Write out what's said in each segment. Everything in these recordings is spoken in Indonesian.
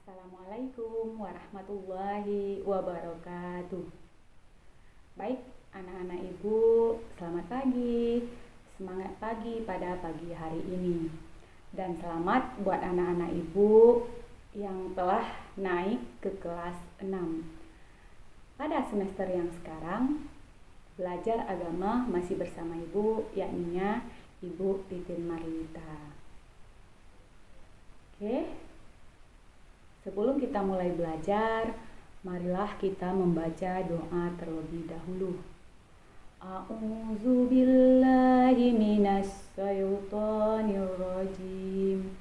Assalamualaikum warahmatullahi wabarakatuh. Baik, anak-anak ibu, selamat pagi. Semangat pagi pada pagi hari ini. Dan selamat buat anak-anak ibu yang telah naik ke kelas 6. Pada semester yang sekarang, belajar agama masih bersama ibu, yakninya Ibu Titin Marlita. Oke. Sebelum kita mulai belajar, marilah kita membaca doa terlebih dahulu. A'udzu billahi minasy syaithanir rajim.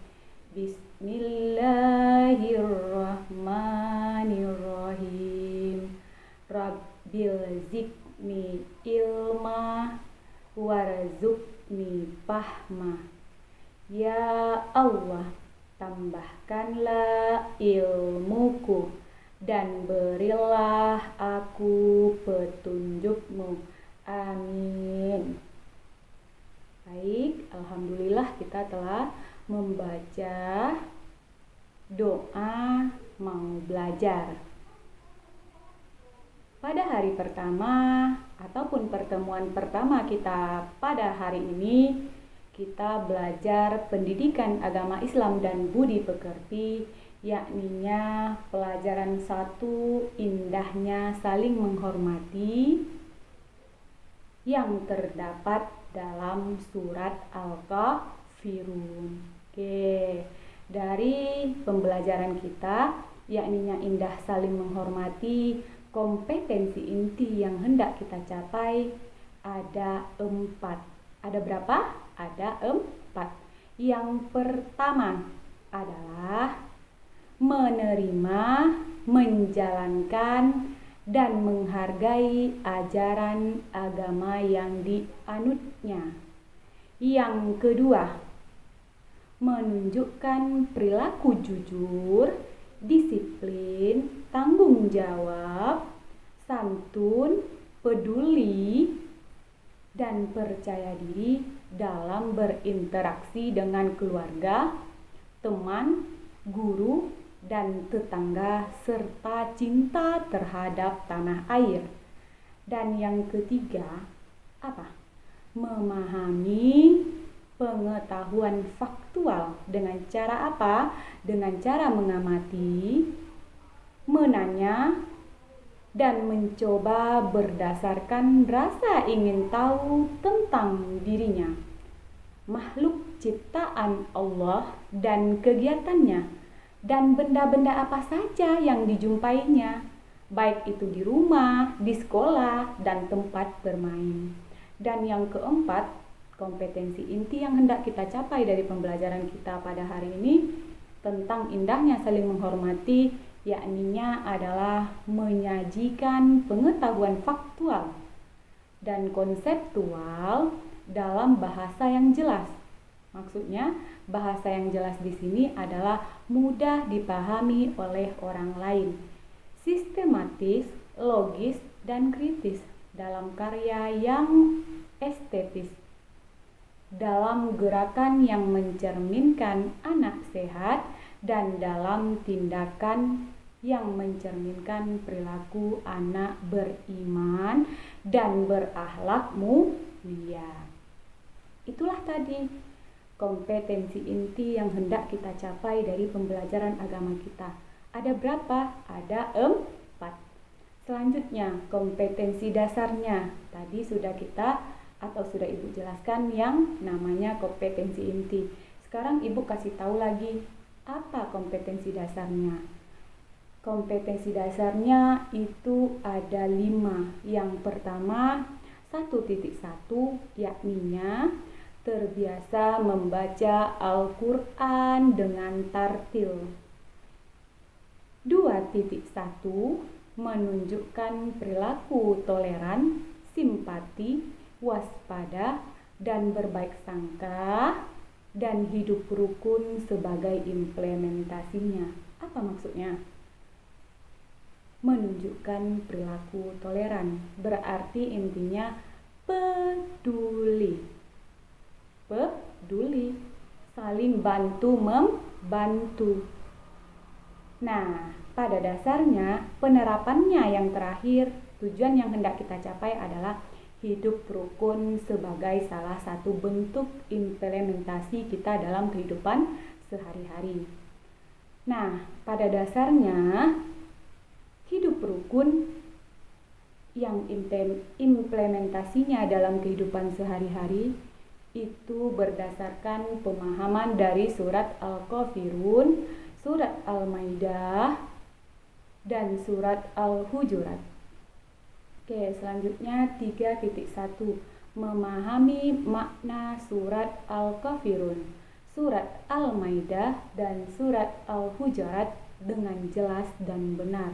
Bismillahirrahmanirrahim. Rabbil zidni ilma warzuqni fahma. Ya Allah, tambahkanlah ilmuku dan berilah aku petunjukmu. Amin. Baik, alhamdulillah kita telah membaca doa mau belajar. Pada hari pertama ataupun pertemuan pertama kita pada hari ini, kita belajar pendidikan agama Islam dan budi pekerti, yakninya pelajaran 1, indahnya saling menghormati, yang terdapat dalam surat Al-Kafirun. Oke, dari pembelajaran kita, yakninya indah saling menghormati, kompetensi inti yang hendak kita capai ada 4. Ada berapa? Ada 4. Yang pertama adalah menerima, menjalankan, dan menghargai ajaran agama yang dianutnya. Yang kedua, menunjukkan perilaku jujur, disiplin, tanggung jawab, santun, peduli, dan percaya diri dalam berinteraksi dengan keluarga, teman, guru, dan tetangga, serta cinta terhadap tanah air. Dan yang ketiga, apa? Memahami pengetahuan faktual dengan cara apa? Dengan cara mengamati, menanya, dan mencoba berdasarkan rasa ingin tahu tentang dirinya, makhluk ciptaan Allah dan kegiatannya, dan benda-benda apa saja yang dijumpainya, baik itu di rumah, di sekolah, dan tempat bermain. Dan yang keempat, kompetensi inti yang hendak kita capai dari pembelajaran kita pada hari ini tentang indahnya saling menghormati, yakninya adalah menyajikan pengetahuan faktual dan konseptual dalam bahasa yang jelas. Maksudnya, bahasa yang jelas di sini adalah mudah dipahami oleh orang lain, sistematis, logis, dan kritis dalam karya yang estetis, dalam gerakan yang mencerminkan anak sehat, dan dalam tindakan yang mencerminkan perilaku anak beriman dan berakhlak mulia. Itulah tadi kompetensi inti yang hendak kita capai dari pembelajaran agama kita. Ada berapa? Ada 4. Selanjutnya, kompetensi dasarnya. Tadi sudah kita atau sudah Ibu jelaskan yang namanya kompetensi inti. Sekarang Ibu kasih tahu lagi, apa kompetensi dasarnya? Kompetensi dasarnya itu ada 5. Yang pertama, 1.1, yakninya terbiasa membaca Al-Quran dengan tartil. 2.1, menunjukkan perilaku toleran, simpati, waspada, dan berbaik sangka, dan hidup rukun sebagai implementasinya. Apa maksudnya? Menunjukkan perilaku toleran, berarti intinya peduli. Peduli, saling bantu membantu. Nah, pada dasarnya penerapannya yang terakhir, tujuan yang hendak kita capai adalah hidup rukun sebagai salah satu bentuk implementasi kita dalam kehidupan sehari-hari. Nah, pada dasarnya hidup rukun yang implementasinya dalam kehidupan sehari-hari itu berdasarkan pemahaman dari surat Al-Kafirun, surat Al-Maidah, dan surat Al-Hujurat. Oke, selanjutnya 3.1 memahami makna surat Al-Kafirun, surat Al-Maidah, dan surat Al-Hujurat dengan jelas dan benar.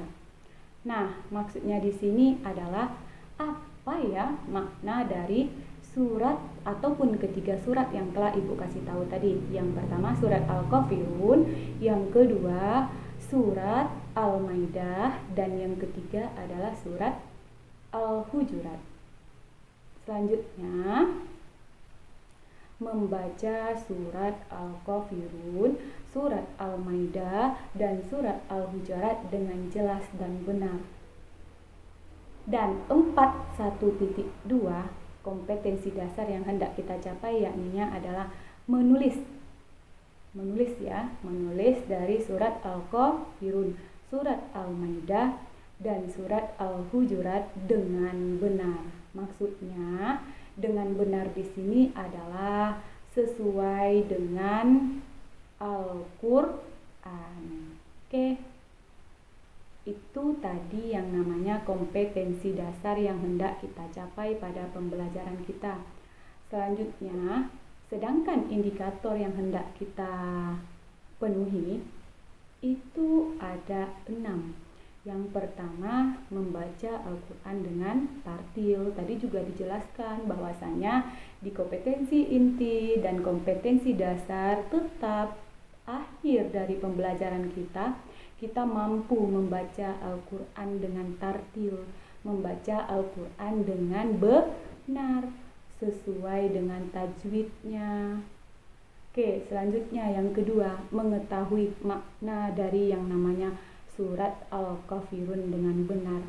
Nah, maksudnya di sini adalah apa ya makna dari surat ataupun ketiga surat yang telah Ibu kasih tahu tadi. Yang pertama surat Al-Kafirun, yang kedua surat Al-Maidah, dan yang ketiga adalah surat Al-Hujurat. Selanjutnya membaca surat Al-Kafirun, surat Al-Maidah, dan surat Al-Hujurat dengan jelas dan benar. Dan 4.1.2 kompetensi dasar yang hendak kita capai yakninya adalah menulis dari surat Al-Kafirun, surat Al-Maidah, dan surat Al-Hujurat dengan benar. Maksudnya dengan benar di sini adalah sesuai dengan Al-Qur'an. Oke. Itu tadi yang namanya kompetensi dasar yang hendak kita capai pada pembelajaran kita. Selanjutnya, sedangkan indikator yang hendak kita penuhi itu ada 6. Yang pertama, membaca Al-Quran dengan tartil. Tadi juga dijelaskan bahwasanya di kompetensi inti dan kompetensi dasar tetap akhir dari pembelajaran kita mampu membaca Al-Quran dengan tartil, membaca Al-Quran dengan benar, sesuai dengan tajwidnya. Oke, selanjutnya yang kedua, mengetahui makna dari yang namanya surat Al-Kafirun dengan benar.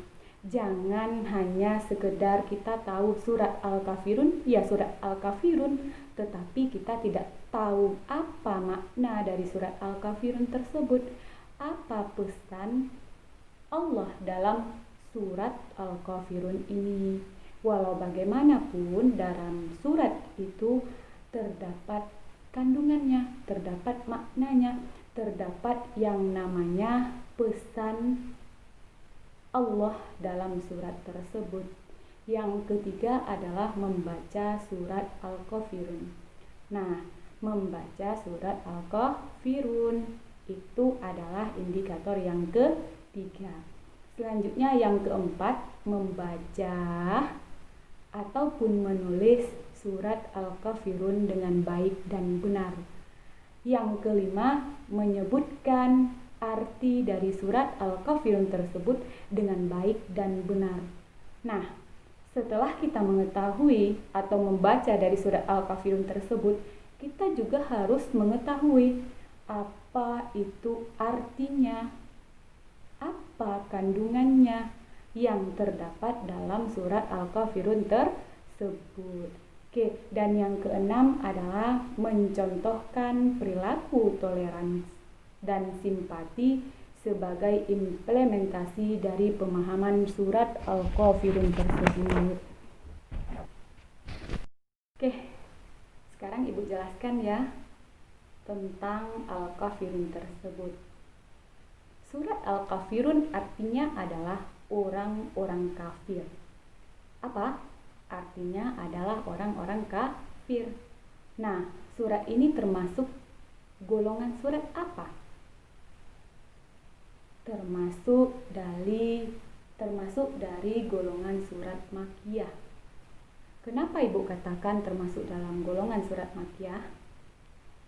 Jangan hanya sekedar kita tahu surat Al-Kafirun, ya surat Al-Kafirun, tetapi kita tidak tahu apa makna dari surat Al-Kafirun tersebut. Apa pesan Allah dalam surat Al-Kafirun ini? Walau bagaimanapun dalam surat itu terdapat kandungannya, terdapat maknanya, terdapat yang namanya pesan Allah dalam surat tersebut. Yang ketiga adalah membaca surat Al-Kafirun. Nah, membaca surat Al-Kafirun itu adalah indikator yang ketiga. Selanjutnya yang keempat, membaca ataupun menulis surat Al-Kafirun dengan baik dan benar. Yang kelima, menyebutkan arti dari surat Al-Kafirun tersebut dengan baik dan benar. Nah, setelah kita mengetahui atau membaca dari surat Al-Kafirun tersebut, kita juga harus mengetahui apa itu artinya, apa kandungannya yang terdapat dalam surat Al-Kafirun tersebut. Oke, dan yang keenam adalah mencontohkan perilaku toleransi dan simpati sebagai implementasi dari pemahaman surat Al-Kafirun tersebut. Oke, sekarang Ibu jelaskan ya tentang Al-Kafirun tersebut. Surat Al-Kafirun artinya adalah orang-orang kafir. Apa? Artinya adalah orang-orang kafir. Nah, surat ini termasuk golongan surat apa? Termasuk dari golongan surat Makkiyah. Kenapa Ibu katakan termasuk dalam golongan surat Makkiyah?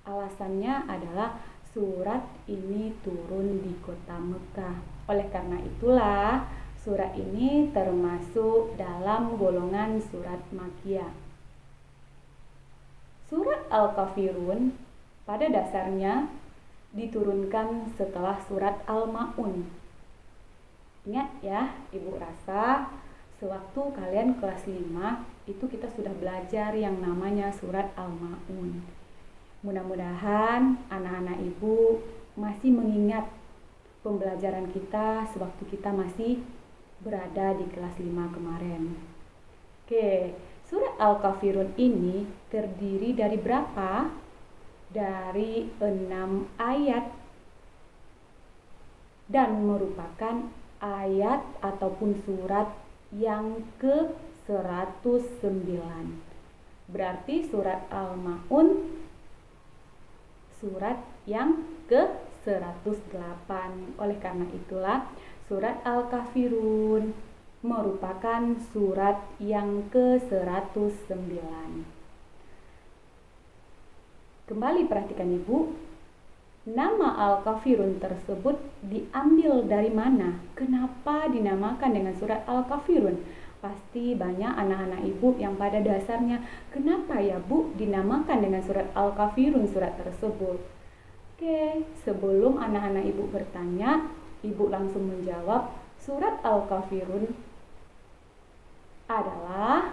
Alasannya adalah surat ini turun di kota Mekah. Oleh karena itulah surat ini termasuk dalam golongan surat Makkiyah. Surat Al-Kafirun pada dasarnya diturunkan setelah surat Al-Ma'un. Ingat ya, Ibu rasa sewaktu kalian kelas 5 itu kita sudah belajar yang namanya surat Al-Ma'un. Mudah-mudahan anak-anak Ibu masih mengingat pembelajaran kita sewaktu kita masih berada di kelas 5 kemarin. Oke, surat Al-Kafirun ini terdiri dari berapa? Dari 6 ayat dan merupakan ayat ataupun surat yang ke-109. Berarti surat Al-Ma'un surat yang ke-108. Oleh karena itulah surat Al-Kafirun merupakan surat yang ke-109. Kembali perhatikan Ibu, nama Al-Kafirun tersebut diambil dari mana? Kenapa dinamakan dengan surat Al-Kafirun? Pasti banyak anak-anak Ibu yang pada dasarnya, kenapa ya Bu dinamakan dengan surat Al-Kafirun surat tersebut? Oke, sebelum anak-anak Ibu bertanya, Ibu langsung menjawab, surat Al-Kafirun adalah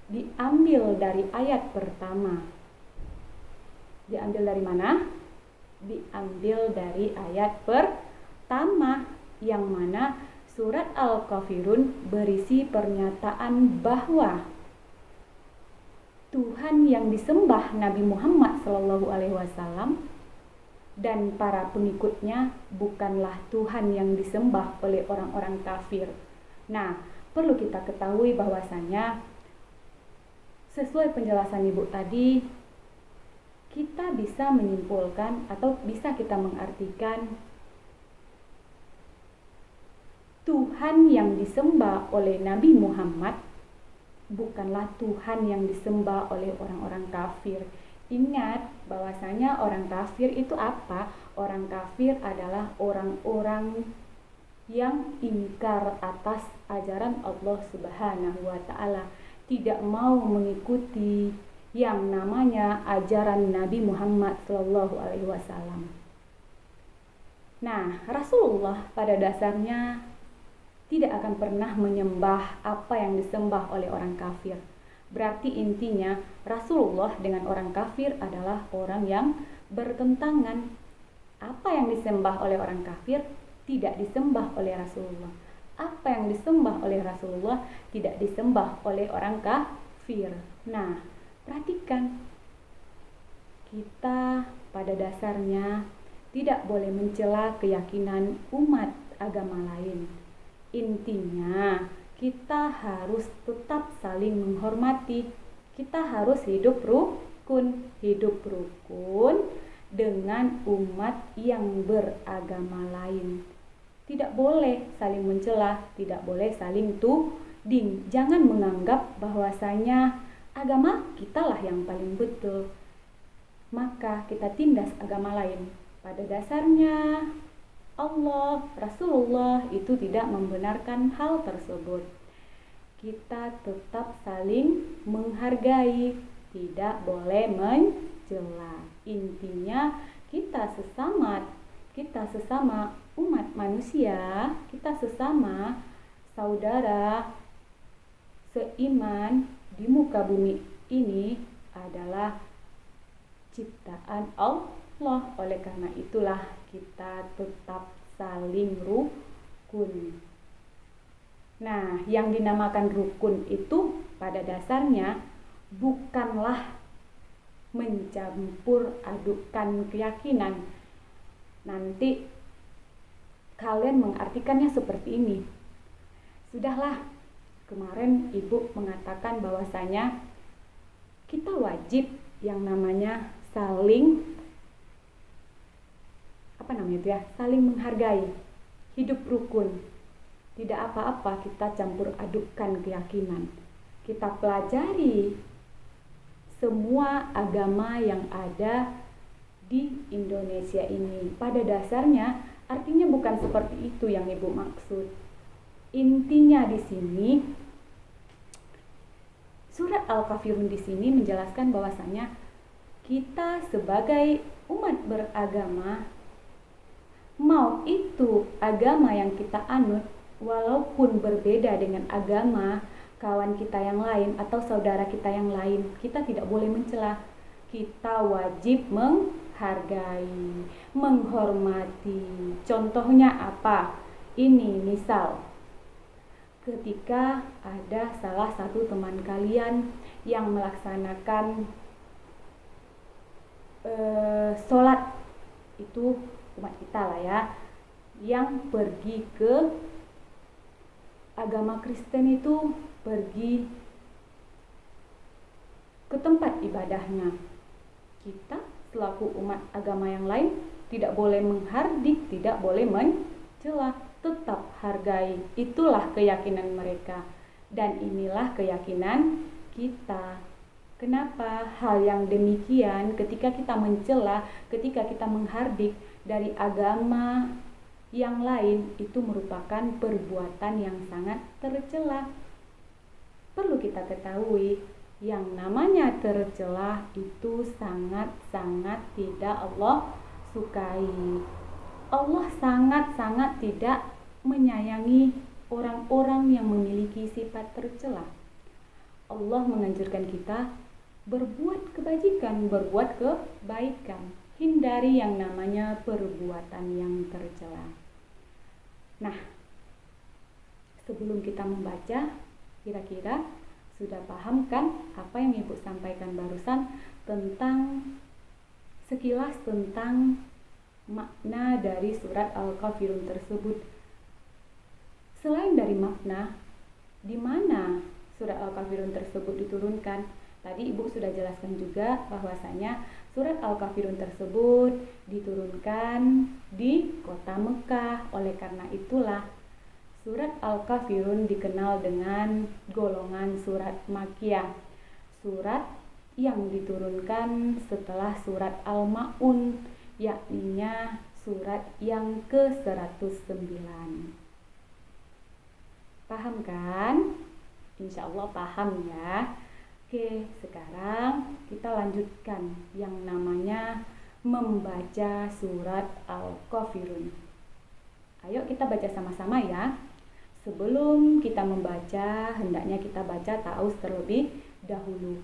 diambil dari ayat pertama. Diambil dari mana? Diambil dari ayat pertama, yang mana surat Al-Kafirun berisi pernyataan bahwa Tuhan yang disembah Nabi Muhammad SAW dan para pengikutnya bukanlah Tuhan yang disembah oleh orang-orang kafir. Nah, perlu kita ketahui bahwasanya sesuai penjelasan Ibu tadi, kita bisa menyimpulkan atau bisa kita mengartikan Tuhan yang disembah oleh Nabi Muhammad bukanlah Tuhan yang disembah oleh orang-orang kafir. Ingat bahwasanya orang kafir itu apa? Orang kafir adalah orang-orang yang ingkar atas ajaran Allah Subhanahu wa Ta'ala, tidak mau mengikuti yang namanya ajaran Nabi Muhammad SAW. Nah, Rasulullah pada dasarnya tidak akan pernah menyembah apa yang disembah oleh orang kafir. Berarti intinya Rasulullah dengan orang kafir adalah orang yang bertentangan. Apa yang disembah oleh orang kafir tidak disembah oleh Rasulullah. Apa yang disembah oleh Rasulullah tidak disembah oleh orang kafir. Nah, perhatikan, kita pada dasarnya tidak boleh mencela keyakinan umat agama lain. Intinya, kita harus tetap saling menghormati. Kita harus hidup rukun dengan umat yang beragama lain. Tidak boleh saling mencela, tidak boleh saling tuding. Jangan menganggap bahwasanya agama kitalah yang paling betul, maka kita tindas agama lain. Pada dasarnya Allah, Rasulullah itu tidak membenarkan hal tersebut. Kita tetap saling menghargai, tidak boleh mencela. Intinya kita sesama umat manusia, kita sesama saudara seiman di muka bumi ini adalah ciptaan Allah. Oleh karena itulah kita tetap saling rukun. Nah, yang dinamakan rukun itu pada dasarnya bukanlah mencampur adukan keyakinan. Nanti kalian mengartikannya seperti ini. Sudahlah, kemarin Ibu mengatakan bahwasanya kita wajib yang namanya saling saling menghargai, hidup rukun. Tidak apa-apa kita campur adukkan keyakinan. Kita pelajari semua agama yang ada di Indonesia ini. Pada dasarnya artinya bukan seperti itu yang Ibu maksud. Intinya di sini surat Al-Kafirun di sini menjelaskan bahwasanya kita sebagai umat beragama, mau itu agama yang kita anut, walaupun berbeda dengan agama kawan kita yang lain atau saudara kita yang lain, kita tidak boleh mencela. Kita wajib menghargai, menghormati. Contohnya apa? Ini misal, ketika ada salah satu teman kalian yang melaksanakan sholat, itu umat kita lah ya, yang pergi ke agama Kristen, itu pergi ke tempat ibadahnya. Kita selaku umat agama yang lain tidak boleh menghardik, tidak boleh mencela, tetap hargai. Itulah keyakinan mereka dan inilah keyakinan kita. Kenapa hal yang demikian ketika kita mencela, ketika kita menghardik dari agama yang lain, itu merupakan perbuatan yang sangat tercela. Perlu kita ketahui, yang namanya tercela itu sangat-sangat tidak Allah sukai. Allah sangat-sangat tidak menyayangi orang-orang yang memiliki sifat tercela. Allah menganjurkan kita berbuat kebajikan, berbuat kebaikan. Hindari yang namanya perbuatan yang tercela. Nah, sebelum kita membaca, kira-kira sudah paham kan apa yang Ibu sampaikan barusan tentang sekilas tentang makna dari surat Al-Kafirun tersebut? Selain dari makna, di mana surat Al-Kafirun tersebut diturunkan? Tadi Ibu sudah jelaskan juga bahwasanya surat Al-Kafirun tersebut diturunkan di kota Mekah. Oleh karena itulah surat Al-Kafirun dikenal dengan golongan surat Makkiyah, surat yang diturunkan setelah surat Al-Ma'un, yakninya surat yang ke-109. Paham kan? Insya Allah paham ya. Oke, sekarang kita lanjutkan yang namanya membaca surat Al-Kafirun. Ayo kita baca sama-sama ya. Sebelum kita membaca, hendaknya kita baca ta'awuz terlebih dahulu.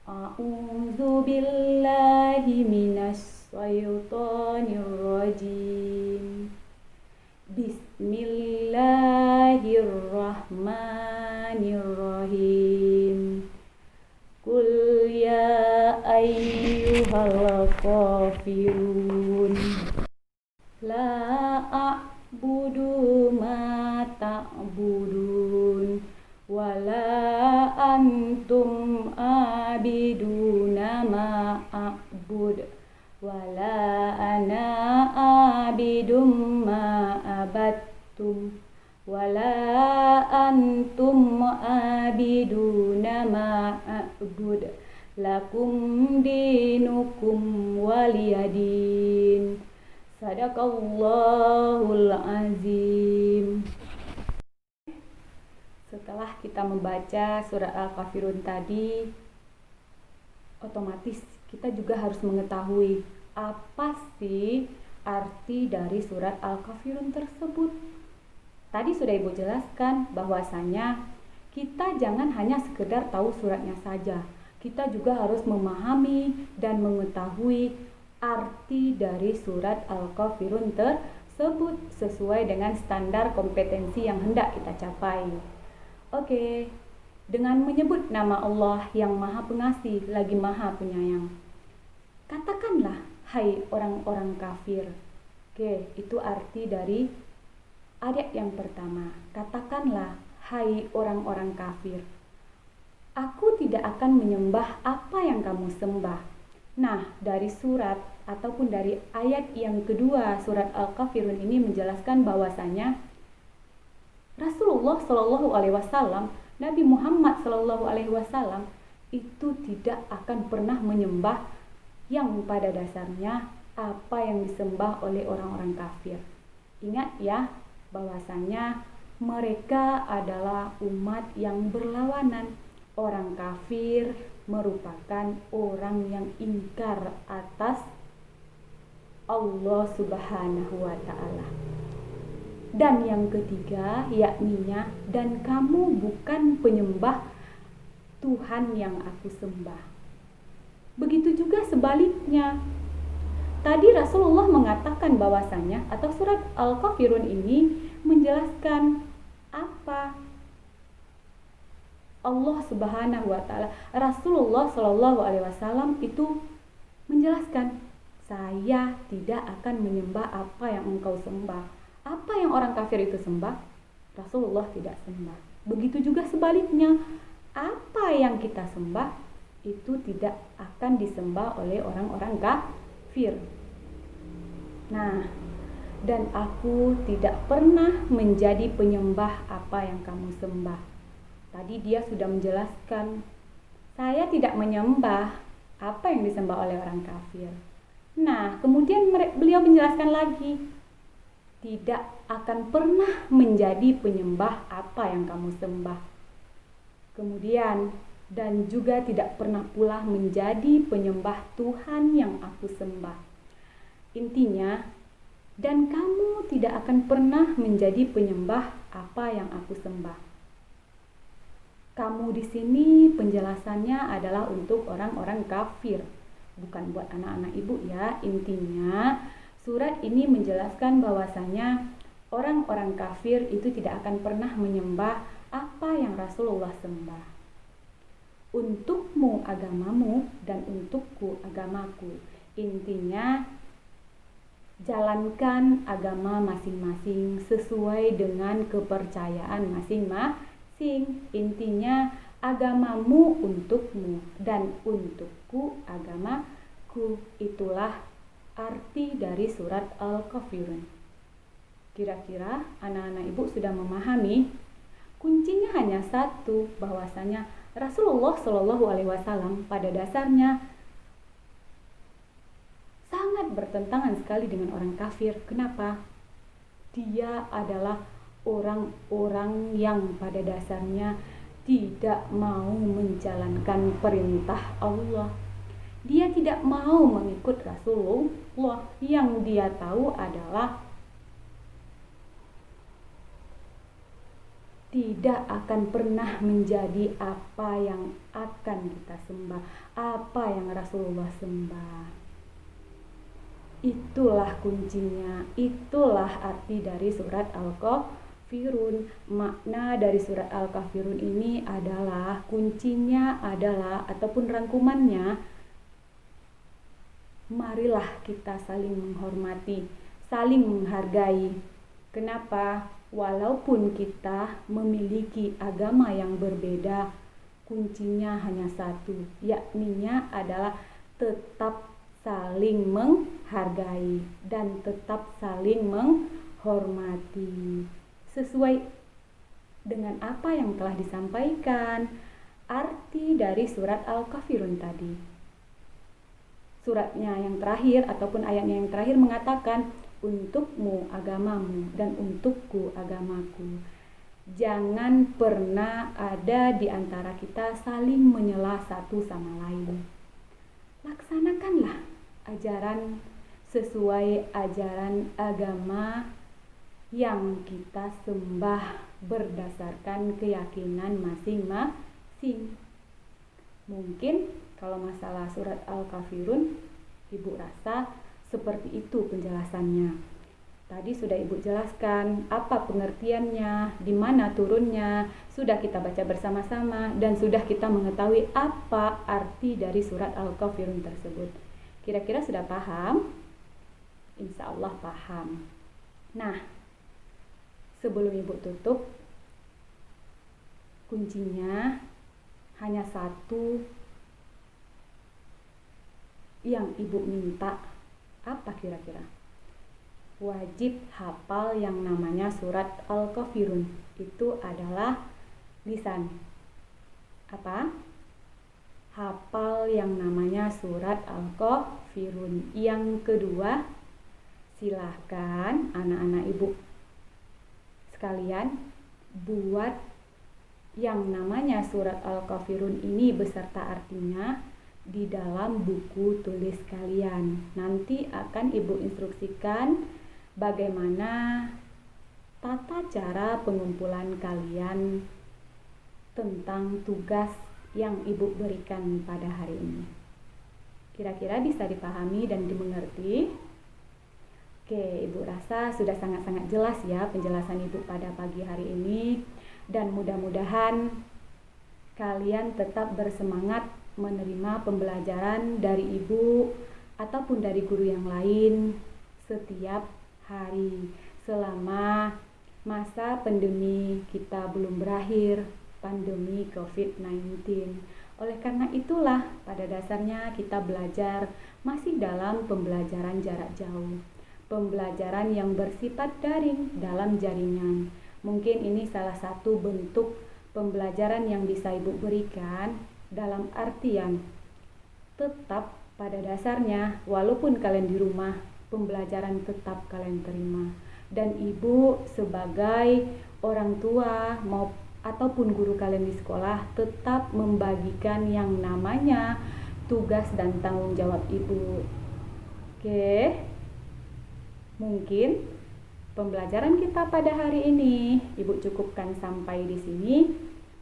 A'udzu billahi minasy syaithanir rajim. Bismillahirrahmanirrahim. Qul ya ayyuhal kafirun la a'budu ma ta'budun wala antum abiduna ma a'bud wala ana abidum ma abattum wala antum abiduna ma a'bud lakum dinukum waliyadin. Sadaqallahul azim. Setelah kita membaca surat Al-Kafirun tadi, otomatis kita juga harus mengetahui apa sih arti dari surat Al-Kafirun tersebut. Tadi sudah Ibu jelaskan bahwasanya kita jangan hanya sekedar tahu suratnya saja. Kita juga harus memahami dan mengetahui arti dari surat Al-Kafirun tersebut sesuai dengan standar kompetensi yang hendak kita capai. Oke, dengan menyebut nama Allah yang Maha Pengasih lagi Maha Penyayang, katakanlah, hai orang-orang kafir. Oke, itu arti dari ayat yang pertama. Katakanlah, hai orang-orang kafir, aku tidak akan menyembah apa yang kamu sembah. Nah, dari surat ataupun dari ayat yang kedua surat Al-Kafirun ini menjelaskan bahwasanya Rasulullah Shallallahu Alaihi Wasallam, Nabi Muhammad Shallallahu Alaihi Wasallam itu tidak akan pernah menyembah yang pada dasarnya apa yang disembah oleh orang-orang kafir. Ingat ya, bahwasanya mereka adalah umat yang berlawanan. Orang kafir merupakan orang yang ingkar atas Allah Subhanahu wa Ta'ala. Dan yang ketiga, yakninya, dan kamu bukan penyembah Tuhan yang aku sembah. Begitu juga sebaliknya. Tadi Rasulullah mengatakan bahwasanya, atau surat Al-Kafirun ini menjelaskan apa? Allah Subhanahu wa Ta'ala, Rasulullah Shallallahu alaihi wasallam itu menjelaskan, saya tidak akan menyembah apa yang engkau sembah. Apa yang orang kafir itu sembah, Rasulullah tidak sembah. Begitu juga sebaliknya, apa yang kita sembah itu tidak akan disembah oleh orang-orang kafir. Nah, dan aku tidak pernah menjadi penyembah apa yang kamu sembah. Tadi dia sudah menjelaskan, saya tidak menyembah apa yang disembah oleh orang kafir. Nah, kemudian beliau menjelaskan lagi, tidak akan pernah menjadi penyembah apa yang kamu sembah. Kemudian, dan juga tidak pernah pula menjadi penyembah Tuhan yang aku sembah. Intinya, dan kamu tidak akan pernah menjadi penyembah apa yang aku sembah. Kamu di sini penjelasannya adalah untuk orang-orang kafir, bukan buat anak-anak ibu ya. Intinya, surat ini menjelaskan bahwasanya orang-orang kafir itu tidak akan pernah menyembah apa yang Rasulullah sembah. Untukmu agamamu dan untukku agamaku. Intinya, jalankan agama masing-masing sesuai dengan kepercayaan masing-masing. Intinya, agamamu untukmu dan untukku agamaku. Itulah arti dari surat Al-Kafirun. Kira-kira anak-anak ibu sudah memahami? Kuncinya hanya satu, bahwasanya Rasulullah Shallallahu alaihi wasallam pada dasarnya sangat bertentangan sekali dengan orang kafir. Kenapa? Dia adalah orang-orang yang pada dasarnya tidak mau menjalankan perintah Allah. Dia tidak mau mengikut Rasulullah. Yang dia tahu adalah tidak akan pernah menjadi apa yang akan kita sembah, apa yang Rasulullah sembah. Itulah kuncinya, itulah arti dari surat Al-Kafirun. Makna dari surat Al-Kafirun ini adalah, kuncinya adalah, ataupun rangkumannya, marilah kita saling menghormati, saling menghargai. Kenapa? Walaupun kita memiliki agama yang berbeda, kuncinya hanya satu, yakninya adalah tetap saling menghargai dan tetap saling menghormati sesuai dengan apa yang telah disampaikan arti dari surat Al-Kafirun tadi. Suratnya yang terakhir ataupun ayatnya yang terakhir mengatakan, untukmu agamamu dan untukku agamaku. Jangan pernah ada di antara kita saling menyela satu sama lain. Laksanakanlah ajaran sesuai ajaran agama yang kita sembah berdasarkan keyakinan masing-masing. Mungkin kalau masalah surat Al-Kafirun, ibu rasa seperti itu penjelasannya. Tadi sudah ibu jelaskan apa pengertiannya, di mana turunnya, sudah kita baca bersama-sama dan sudah kita mengetahui apa arti dari surat Al-Kafirun tersebut. Kira-kira sudah paham? Insya Allah paham. Nah, sebelum ibu tutup, kuncinya hanya satu yang ibu minta. Apa kira-kira? Wajib hafal yang namanya surat Al-Kafirun. Itu adalah lisan. Apa? Hafal yang namanya surat Al-Kafirun. Yang kedua, silahkan anak-anak ibu sekalian buat yang namanya surat Al-Kafirun ini beserta artinya di dalam buku tulis kalian. Nanti akan Ibu instruksikan bagaimana tata cara pengumpulan kalian tentang tugas yang Ibu berikan pada hari ini. Kira-kira bisa dipahami dan dimengerti? Oke, Ibu rasa sudah sangat-sangat jelas ya penjelasan Ibu pada pagi hari ini, dan mudah-mudahan kalian tetap bersemangat menerima pembelajaran dari Ibu ataupun dari guru yang lain setiap hari selama masa pandemi kita belum berakhir, pandemi COVID-19. Oleh karena itulah pada dasarnya kita belajar masih dalam pembelajaran jarak jauh, pembelajaran yang bersifat daring dalam jaringan. Mungkin ini salah satu bentuk pembelajaran yang bisa Ibu berikan, dalam artian tetap pada dasarnya walaupun kalian di rumah, pembelajaran tetap kalian terima. Dan Ibu sebagai orang tua ataupun guru kalian di sekolah tetap membagikan yang namanya tugas dan tanggung jawab Ibu. Oke, mungkin pembelajaran kita pada hari ini Ibu cukupkan sampai di sini.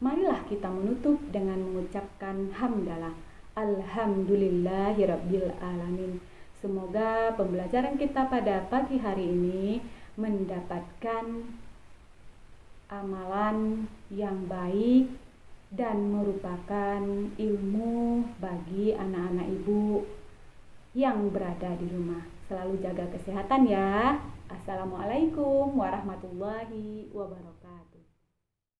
Marilah kita menutup dengan mengucapkan hamdalah. Alhamdulillahirabbil alamin. Semoga pembelajaran kita pada pagi hari ini mendapatkan amalan yang baik dan merupakan ilmu bagi anak-anak Ibu yang berada di rumah. Selalu jaga kesehatan ya. Assalamualaikum warahmatullahi wabarakatuh.